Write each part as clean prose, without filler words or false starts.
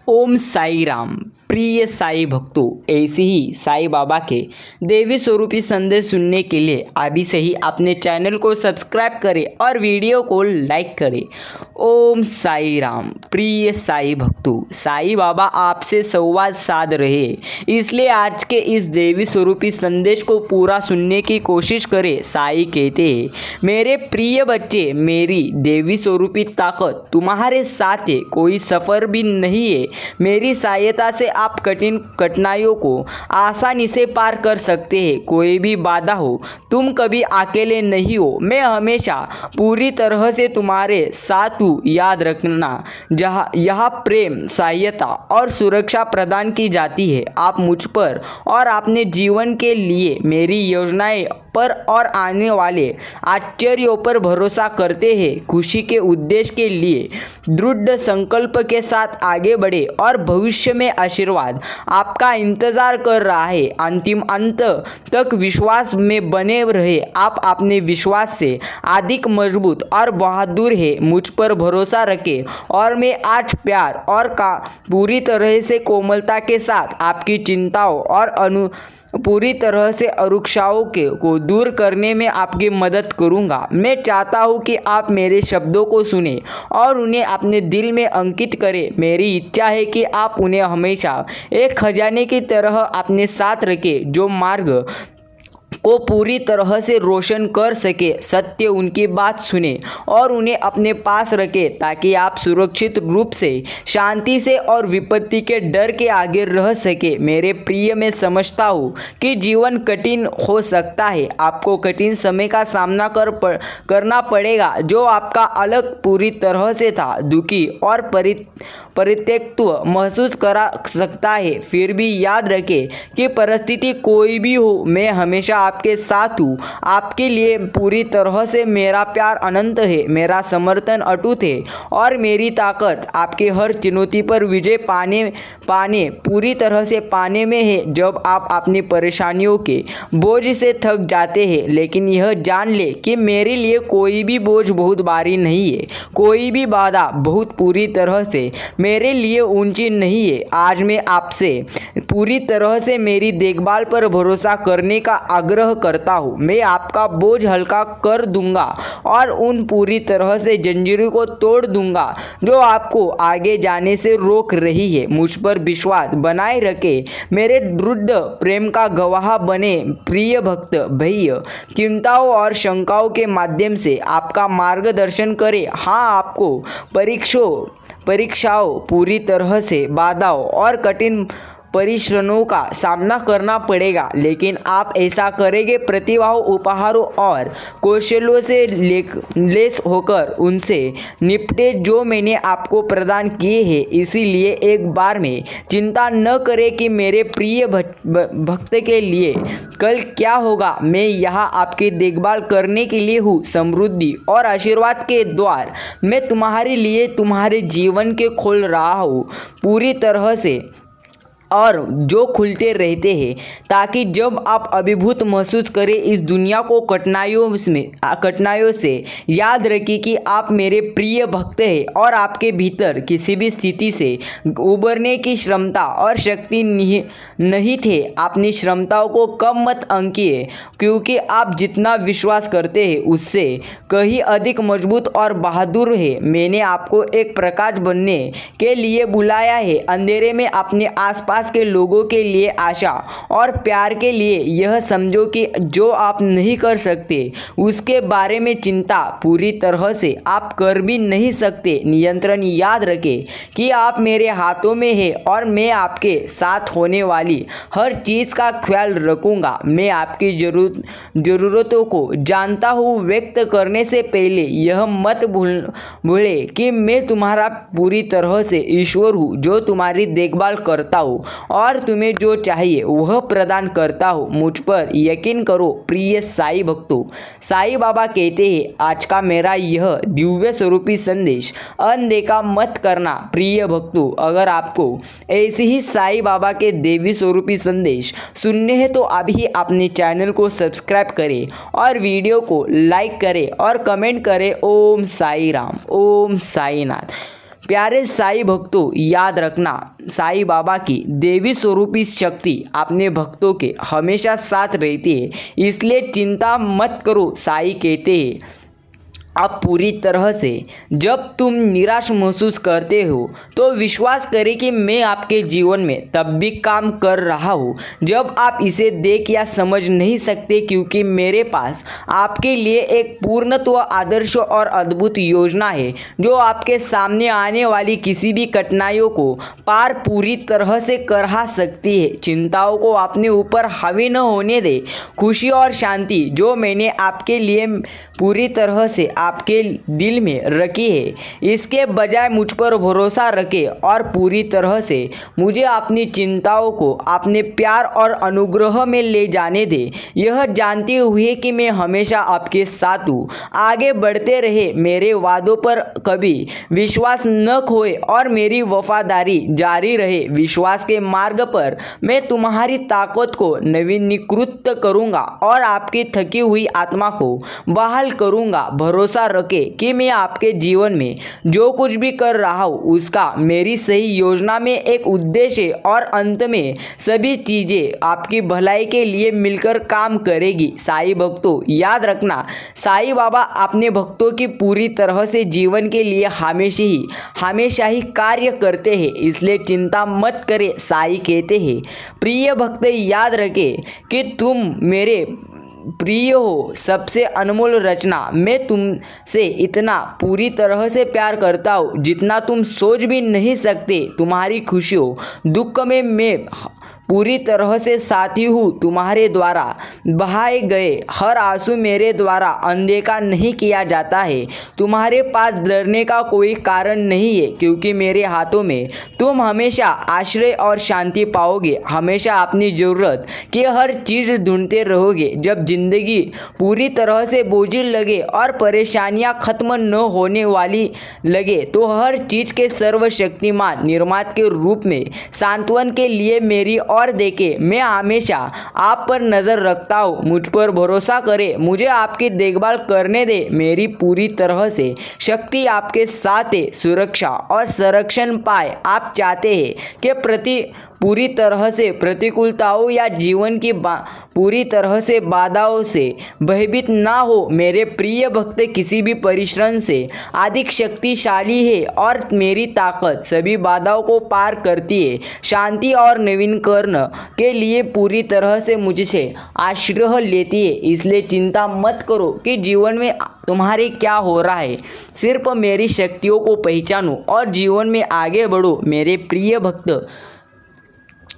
ओम साई राम। प्रिय साई भक्तों, ऐसे ही साई बाबा के देवी स्वरूपी संदेश सुनने के लिए अभी से ही अपने चैनल को सब्सक्राइब करें और वीडियो को लाइक करें। ओम साई राम। प्रिय साई भक्तों, साई बाबा आपसे संवाद साध रहे, इसलिए आज के इस देवी स्वरूपी संदेश को पूरा सुनने की कोशिश करें। साई कहते हैं, मेरे प्रिय बच्चे, मेरी देवी स्वरूपी ताकत तुम्हारे साथ है, कोई सफ़र भी नहीं है। मेरी सहायता से आप कठिन कठिनाइयों को आसानी से पार कर सकते हैं। कोई भी बाधा हो, तुम कभी अकेले नहीं हो। मैं हमेशा पूरी तरह से तुम्हारे साथ हूँ। याद रखना, जहाँ यहाँ प्रेम, सहायता और सुरक्षा प्रदान की जाती है। आप मुझ पर और अपने जीवन के लिए मेरी योजनाएं पर और आने वाले आश्चर्यों पर भरोसा करते हैं। खुशी के उद्देश्य के लिए दृढ़ संकल्प के साथ आगे बढ़े और भविष्य में आशीर्वाद आपका इंतजार कर रहा है। अंतिम अंत तक विश्वास में बने रहे। आप अपने विश्वास से अधिक मजबूत और बहादुर है। मुझ पर भरोसा रखें और मैं आज प्यार और पूरी तरह से कोमलता के साथ आपकी चिंताओं और पूरी तरह से अरुक्षाओं को दूर करने में आपकी मदद करूंगा। मैं चाहता हूं कि आप मेरे शब्दों को सुनें और उन्हें अपने दिल में अंकित करें। मेरी इच्छा है कि आप उन्हें हमेशा एक खजाने की तरह अपने साथ रखें, जो मार्ग को पूरी तरह से रोशन कर सके। सत्य उनकी बात सुने और उन्हें अपने पास रखें, ताकि आप सुरक्षित रूप से, शांति से और विपत्ति के डर के आगे रह सके। मेरे प्रिय, मैं समझता हूँ कि जीवन कठिन हो सकता है। आपको कठिन समय का सामना करना पड़ेगा, जो आपका अलग पूरी तरह से था। दुखी और परित्यक्त्व महसूस करा सकता है। फिर भी याद रखें कि परिस्थिति कोई भी हो, मैं हमेशा आपके साथ हूँ। आपके लिए पूरी तरह से मेरा प्यार अनंत है, मेरा समर्थन अटूट है और मेरी ताकत आपके हर चुनौती पर विजय पाने पूरी तरह से पाने में है। जब आप अपनी परेशानियों के बोझ से थक जाते हैं, लेकिन यह जान ले कि मेरे लिए कोई भी बोझ बहुत भारी नहीं है, कोई भी बाधा बहुत पूरी तरह से मेरे लिए ऊंची नहीं है। आज मैं आपसे पूरी तरह से मेरी देखभाल पर भरोसा करने का आग्रह करता हूँ। मैं आपका बोझ हल्का कर दूंगा और उन पूरी तरह से जंजीरों को तोड़ दूंगा जो आपको आगे जाने से रोक रही है। मुझ पर विश्वास बनाए रखें, मेरे दृढ़ प्रेम का गवाह बने। प्रिय भक्त भैया, चिंताओं और शंकाओं के माध्यम से आपका मार्गदर्शन करें। हाँ, आपको परीक्षाओं, पूरी तरह से बाधाओं और कठिन परिश्रमों का सामना करना पड़ेगा, लेकिन आप ऐसा करेंगे प्रतिभाओं, उपहारों और कौशलों से लेस होकर उनसे निपटे जो मैंने आपको प्रदान किए हैं। इसीलिए एक बार में चिंता न करें कि मेरे प्रिय भक्त के लिए कल क्या होगा। मैं यहाँ आपकी देखभाल करने के लिए हूँ। समृद्धि और आशीर्वाद के द्वार मैं तुम्हारे लिए तुम्हारे जीवन के खोल रहा हूँ पूरी तरह से, और जो खुलते रहते हैं, ताकि जब आप अभिभूत महसूस करें इस दुनिया को कठिनाइयों से, याद रखें कि आप मेरे प्रिय भक्त हैं और आपके भीतर किसी भी स्थिति से उबरने की क्षमता और शक्ति नहीं थे। अपनी क्षमताओं को कम मत आंकिए, क्योंकि आप जितना विश्वास करते हैं उससे कहीं अधिक मजबूत और बहादुर है। मैंने आपको एक प्रकाश बनने के लिए बुलाया है। अंधेरे में अपने आसपास के लोगों के लिए आशा और प्यार के लिए यह समझो कि जो आप नहीं कर सकते उसके बारे में चिंता पूरी तरह से आप कर भी नहीं सकते। नियंत्रण याद रखें कि आप मेरे हाथों में है और मैं आपके साथ होने वाली हर चीज़ का ख्याल रखूंगा। मैं आपकी ज़रूरतों को जानता हूँ। व्यक्त करने से पहले यह मत भूले कि मैं तुम्हारा पूरी तरह से ईश्वर हूँ, जो तुम्हारी देखभाल करता हूँ और तुम्हें जो चाहिए वह प्रदान करता हूँ। मुझ पर यकीन करो। प्रिय साई भक्तों, साई बाबा कहते हैं, आज का मेरा यह दिव्य स्वरूपी संदेश अनदेखा मत करना। प्रिय भक्तों, अगर आपको ऐसे ही साई बाबा के देवी स्वरूपी संदेश सुनने हैं तो अभी अपने चैनल को सब्सक्राइब करें और वीडियो को लाइक करें और कमेंट करें। ओम साई राम, ओम साई नाथ। प्यारे साईं भक्तों, याद रखना, साईं बाबा की देवी स्वरूपी शक्ति अपने भक्तों के हमेशा साथ रहती है, इसलिए चिंता मत करो। साईं कहते हैं, अब पूरी तरह से जब तुम निराश महसूस करते हो तो विश्वास करें कि मैं आपके जीवन में तब भी काम कर रहा हूँ जब आप इसे देख या समझ नहीं सकते, क्योंकि मेरे पास आपके लिए एक पूर्णत्व, आदर्श और अद्भुत योजना है जो आपके सामने आने वाली किसी भी कठिनाइयों को पार पूरी तरह से करा सकती है। चिंताओं को अपने ऊपर हावी न होने दे। खुशी और शांति जो मैंने आपके लिए पूरी तरह से आपके दिल में रखी है, इसके बजाय मुझ पर भरोसा रखें और पूरी तरह से मुझे अपनी चिंताओं को अपने प्यार और अनुग्रह में ले जाने दें, यह जानते हुए कि मैं हमेशा आपके साथ हूँ। आगे बढ़ते रहे, मेरे वादों पर कभी विश्वास न खोए और मेरी वफादारी जारी रहे। विश्वास के मार्ग पर मैं तुम्हारी ताकत को नवीनीकृत करूँगा और आपकी थकी हुई आत्मा को बहाल करूँगा। भरोसा रखें कि मैं आपके जीवन में जो कुछ भी कर रहा हूँ उसका मेरी सही योजना में एक उद्देश्य है और अंत में सभी चीज़ें आपकी भलाई के लिए मिलकर काम करेगी। साईं भक्तों, याद रखना, साईं बाबा अपने भक्तों की पूरी तरह से जीवन के लिए हमेशा ही कार्य करते हैं, इसलिए चिंता मत करें। साईं कहते हैं, प्रिय भक्त, याद रखें कि तुम मेरे प्रिय हो, सबसे अनमोल रचना। मैं तुमसे इतना पूरी तरह से प्यार करता हूँ जितना तुम सोच भी नहीं सकते। तुम्हारी खुशियों दुख में मैं पूरी तरह से साथी हूँ। तुम्हारे द्वारा बहाए गए हर आंसू मेरे द्वारा अनदेखा नहीं किया जाता है। तुम्हारे पास डरने का कोई कारण नहीं है, क्योंकि मेरे हाथों में तुम हमेशा आश्रय और शांति पाओगे। हमेशा अपनी ज़रूरत की हर चीज़ ढूंढते रहोगे। जब जिंदगी पूरी तरह से बोझिल लगे और परेशानियां खत्म न होने वाली लगे, तो हर चीज़ के सर्वशक्तिमान निर्माता के रूप में सांत्वन के लिए मेरी और देखे, मैं हमेशा आप पर नज़र रखता हूँ। मुझ पर भरोसा करें, मुझे आपकी देखभाल करने दे। मेरी पूरी तरह से शक्ति आपके साथ है। सुरक्षा और संरक्षण पाए। आप चाहते हैं कि पूरी तरह से प्रतिकूलताओं या जीवन की पूरी तरह से बाधाओं से भयभीत ना हो। मेरे प्रिय भक्त, किसी भी परिश्रम से अधिक शक्तिशाली है और मेरी ताकत सभी बाधाओं को पार करती है। शांति और नवीनीकरण के लिए पूरी तरह से मुझसे आश्रय लेती है, इसलिए चिंता मत करो कि जीवन में तुम्हारे क्या हो रहा है। सिर्फ मेरी शक्तियों को पहचानो और जीवन में आगे बढ़ो। मेरे प्रिय भक्त,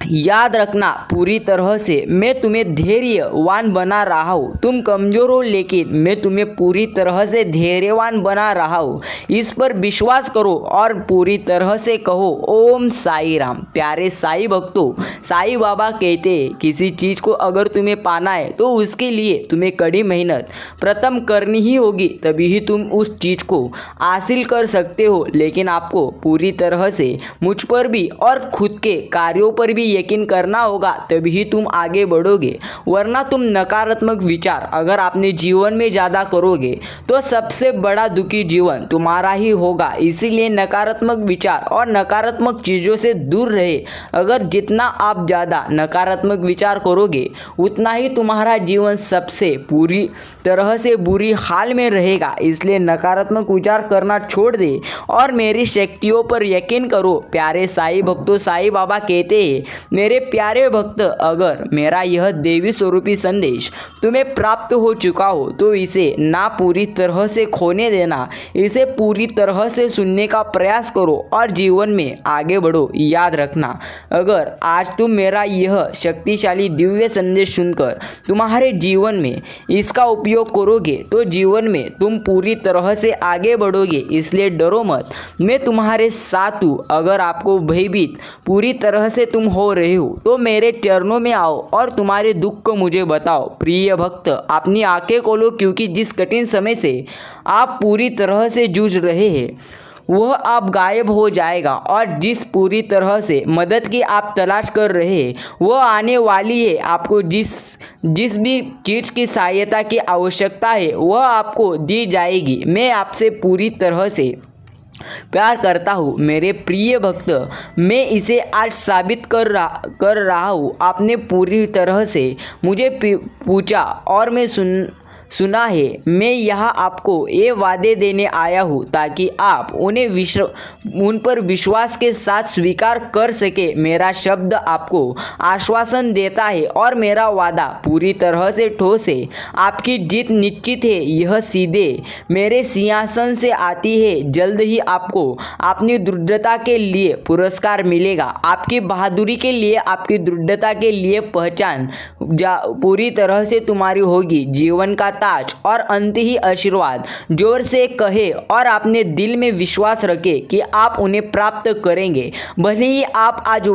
याद रखना, पूरी तरह से मैं तुम्हें धैर्यवान बना रहा हूँ। तुम कमज़ोर हो, लेकिन मैं तुम्हें पूरी तरह से धैर्यवान बना रहा हूँ। इस पर विश्वास करो और पूरी तरह से कहो, ओम साई राम। प्यारे साईं भक्तों, साईं बाबा कहते हैं, किसी चीज़ को अगर तुम्हें पाना है तो उसके लिए तुम्हें कड़ी मेहनत प्रथम करनी ही होगी, तभी ही तुम उस चीज़ को हासिल कर सकते हो। लेकिन आपको पूरी तरह से मुझ पर भी और खुद के कार्यों पर भी यकीन करना होगा, तभी तुम आगे बढ़ोगे। वरना तुम नकारात्मक विचार अगर अपने जीवन में ज़्यादा करोगे तो सबसे बड़ा दुखी जीवन तुम्हारा ही होगा। इसीलिए नकारात्मक विचार और नकारात्मक चीज़ों से दूर रहे। अगर जितना आप ज़्यादा नकारात्मक विचार करोगे उतना ही तुम्हारा जीवन सबसे पूरी तरह से बुरी हाल में रहेगा। इसलिए नकारात्मक विचार करना छोड़ दे और मेरी शक्तियों पर यकीन करो। प्यारे साईं भक्तों, साईं बाबा कहते हैं, मेरे प्यारे भक्त, अगर मेरा यह देवी स्वरूपी संदेश तुम्हें प्राप्त हो चुका हो तो इसे ना पूरी तरह से खोने देना। इसे पूरी तरह से सुनने का प्रयास करो और जीवन में आगे बढ़ो। याद रखना, अगर आज तुम मेरा यह शक्तिशाली दिव्य संदेश सुनकर तुम्हारे जीवन में इसका उपयोग करोगे तो जीवन में तुम पूरी तरह से आगे बढ़ोगे। इसलिए डरो मत, मैं तुम्हारे साथ हूँ। अगर आपको भयभीत पूरी तरह से तुम हो रहे हो तो मेरे चरणों में आओ और तुम्हारे दुख को मुझे बताओ। प्रिय भक्त, अपनी आंखें खोलो, क्योंकि जिस कठिन समय से आप पूरी तरह से जूझ रहे हैं वह अब गायब हो जाएगा और जिस पूरी तरह से मदद की आप तलाश कर रहे हैं वह आने वाली है। आपको जिस भी चीज़ की सहायता की आवश्यकता है वह आपको दी जाएगी। मैं आपसे पूरी तरह से प्यार करता हूँ मेरे प्रिय भक्त। मैं इसे आज साबित कर रहा हूँ। आपने पूरी तरह से मुझे पूछा और मैं सुना है। मैं यहाँ आपको ये वादे देने आया हूँ ताकि आप उन पर विश्वास के साथ स्वीकार कर सके। मेरा शब्द आपको आश्वासन देता है और मेरा वादा पूरी तरह से ठोस है। आपकी जीत निश्चित है। यह सीधे मेरे सिंहासन से आती है। जल्द ही आपको अपनी दृढ़ता के लिए पुरस्कार मिलेगा। आपकी बहादुरी के लिए, आपकी दृढ़ता के लिए पहचान पूरी तरह से तुम्हारी होगी। जीवन का ताज और अंत ही आशीर्वाद। जोर से कहे और अपने दिल में विश्वास रखे कि आप उन्हें प्राप्त करेंगे। भले ही आप आज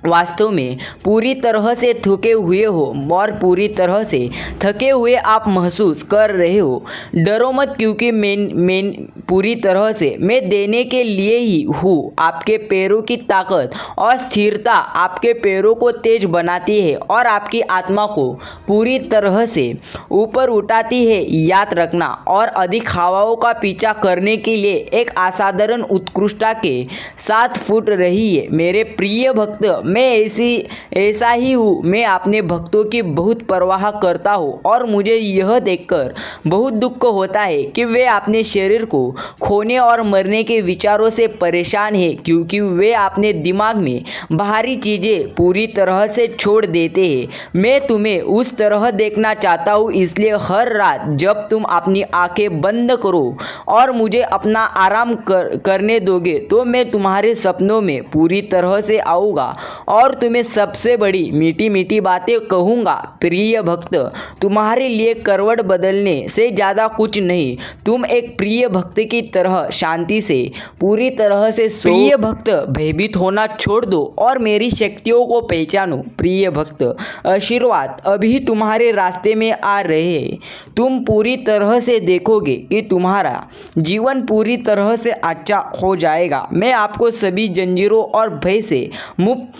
वास्तव में पूरी तरह से थके हुए हो और पूरी तरह से थके हुए आप महसूस कर रहे हो, डरो मत, क्योंकि मैं पूरी तरह से मैं देने के लिए ही हूँ। आपके पैरों की ताकत और स्थिरता आपके पैरों को तेज बनाती है और आपकी आत्मा को पूरी तरह से ऊपर उठाती है। याद रखना, और अधिक हवाओं का पीछा करने के लिए एक असाधारण उत्कृष्टता के साथ फूट रही है। मेरे प्रिय भक्त, मैं ऐसा ही हूँ। मैं अपने भक्तों की बहुत परवाह करता हूँ और मुझे यह देखकर बहुत दुख होता है कि वे अपने शरीर को खोने और मरने के विचारों से परेशान हैं, क्योंकि वे अपने दिमाग में बाहरी चीज़ें पूरी तरह से छोड़ देते हैं। मैं तुम्हें उस तरह देखना चाहता हूँ, इसलिए हर रात जब तुम अपनी आंखें बंद करो और मुझे अपना आराम करने दोगे, तो मैं तुम्हारे सपनों में पूरी तरह से आऊँगा और तुम्हें सबसे बड़ी मीठी मीठी बातें कहूँगा। प्रिय भक्त, तुम्हारे लिए करवट बदलने से ज़्यादा कुछ नहीं। तुम एक प्रिय भक्त की तरह शांति से पूरी तरह से प्रिय भक्त, भयभीत होना छोड़ दो और मेरी शक्तियों को पहचानो। प्रिय भक्त, आशीर्वाद अभी तुम्हारे रास्ते में आ रहे हैं। तुम पूरी तरह से देखोगे कि तुम्हारा जीवन पूरी तरह से अच्छा हो जाएगा। मैं आपको सभी जंजीरों और भय से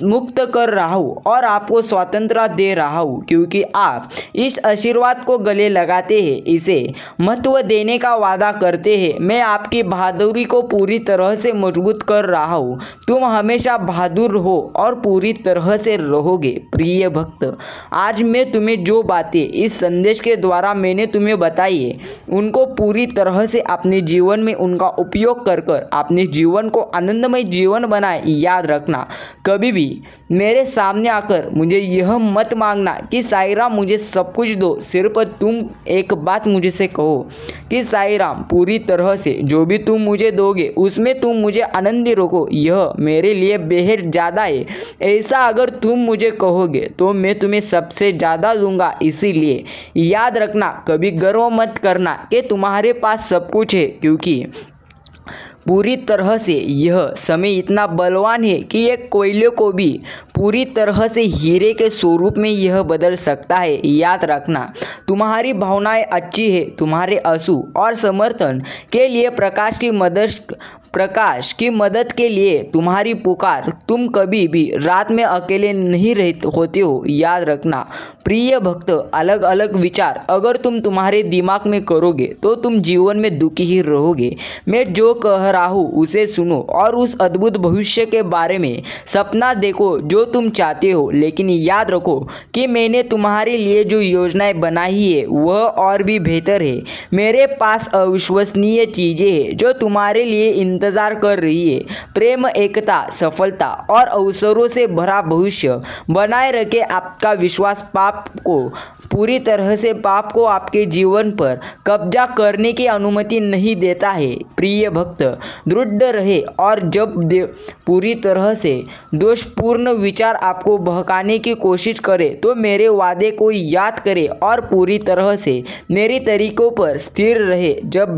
मुक्त कर रहा हूँ और आपको स्वतंत्रता दे रहा हूँ, क्योंकि आप इस आशीर्वाद को गले लगाते हैं, इसे महत्व देने का वादा करते हैं। मैं आपकी बहादुरी को पूरी तरह से मजबूत कर रहा हूँ। तुम हमेशा बहादुर हो और पूरी तरह से रहोगे। प्रिय भक्त, आज मैं तुम्हें जो बातें इस संदेश के द्वारा मैंने तुम्हें बताई है, उनको पूरी तरह से अपने जीवन में उनका उपयोग कर अपने जीवन को आनंदमय जीवन बनाए। याद रखना, कभी भी मेरे सामने आकर मुझे यह मत मांगना कि साईं राम मुझे सब कुछ दो। सिर्फ तुम एक बात मुझे से कहो कि साईं राम पूरी तरह से जो भी तुम मुझे दोगे उसमें तुम मुझे आनंदित रखो। यह मेरे लिए बेहद ज़्यादा है। ऐसा अगर तुम मुझे कहोगे तो मैं तुम्हें सबसे ज़्यादा दूंगा। इसीलिए याद रखना, कभी गर्व मत करना कि तुम्हारे पास सब कुछ है, क्योंकि पूरी तरह से यह समय इतना बलवान है कि एक कोयले को भी पूरी तरह से हीरे के स्वरूप में यह बदल सकता है। याद रखना, तुम्हारी भावनाएं अच्छी है। तुम्हारे आंसू और समर्थन के लिए प्रकाश की मदद के लिए तुम्हारी पुकार। तुम कभी भी रात में अकेले नहीं होते हो। याद रखना प्रिय भक्त, अलग अलग विचार अगर तुम तुम्हारे दिमाग में करोगे तो तुम जीवन में दुखी ही रहोगे। मैं जो कह रहा हूँ उसे सुनो और उस अद्भुत भविष्य के बारे में सपना देखो जो तुम चाहते हो। लेकिन याद रखो कि मैंने तुम्हारे लिए जो योजनाएं बनाई है वह और भी बेहतर है। मेरे पास अविश्वसनीय चीज़ें हैं जो तुम्हारे लिए इंतज़ार कर रही है। प्रेम, एकता, सफलता और अवसरों से भरा भविष्य बनाए रखे। आपका विश्वास पाप को आपके जीवन पर कब्जा करने की अनुमति नहीं देता है। प्रिय भक्त, दृढ़ रहे और जब पूरी तरह से दोषपूर्ण विचार आपको बहकाने की कोशिश करे तो मेरे वादे को याद करें और पूरी तरह से मेरे तरीकों पर स्थिर रहे। जब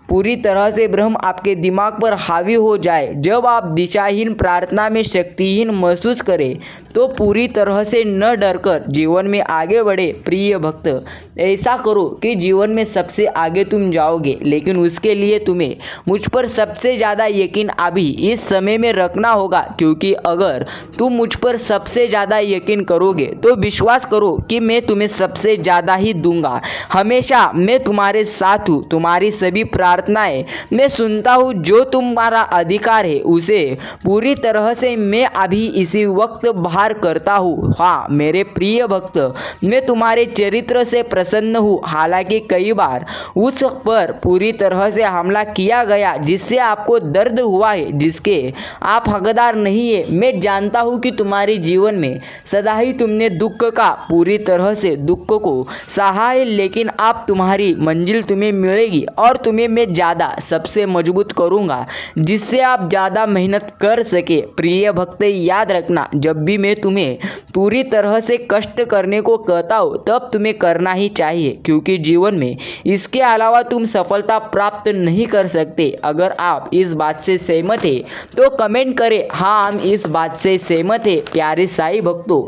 पूरी तरह से भ्रम आपके दिमाग पर हावी हो जाए, जब आप दिशाहीन, प्रार्थना में शक्तिहीन महसूस करें, तो पूरी तरह से न डरकर जीवन में आगे बढ़े। प्रिय भक्त, ऐसा करो कि जीवन में सबसे आगे तुम जाओगे, लेकिन उसके लिए तुम्हें मुझ पर सबसे ज़्यादा यकीन अभी इस समय में रखना होगा, क्योंकि अगर तुम मुझ पर सबसे ज़्यादा यकीन करोगे तो विश्वास करो कि मैं तुम्हें सबसे ज़्यादा ही दूंगा। हमेशा मैं तुम्हारे साथ हूँ। तुम्हारी सभी प्रार्थना प्रार्थनाएं मैं सुनता हूँ। जो तुम्हारा अधिकार है उसे पूरी तरह से मैं अभी इसी वक्त बाहर करता हूँ। हाँ मेरे प्रिय भक्त, मैं तुम्हारे चरित्र से प्रसन्न हूँ। हालांकि कई बार उस पर पूरी तरह से हमला किया गया जिससे आपको दर्द हुआ है, जिसके आप हकदार नहीं है। मैं जानता हूँ कि तुम्हारे जीवन में सदा ही तुमने दुख का पूरी तरह से दुख को सहा है, लेकिन अब तुम्हारी मंजिल तुम्हें मिलेगी और तुम्हें मैं ज़्यादा सबसे मजबूत करूँगा जिससे आप ज़्यादा मेहनत कर सके। प्रिय भक्त याद रखना, जब भी मैं तुम्हें पूरी तरह से कष्ट करने को कहता हूँ तब तुम्हें करना ही चाहिए, क्योंकि जीवन में इसके अलावा तुम सफलता प्राप्त नहीं कर सकते। अगर आप इस बात से सहमत हैं तो कमेंट करें हाँ हम इस बात से सहमत हैं। प्यारे साईं भक्तों,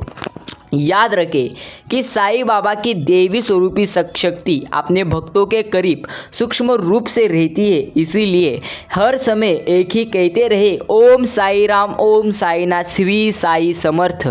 याद रखें कि साईं बाबा की देवी स्वरूपी शक्ति अपने भक्तों के करीब सूक्ष्म रूप से रहती है। इसीलिए हर समय एक ही कहते रहे, ओम साई राम, ओम साईनाथ, श्री साई समर्थ।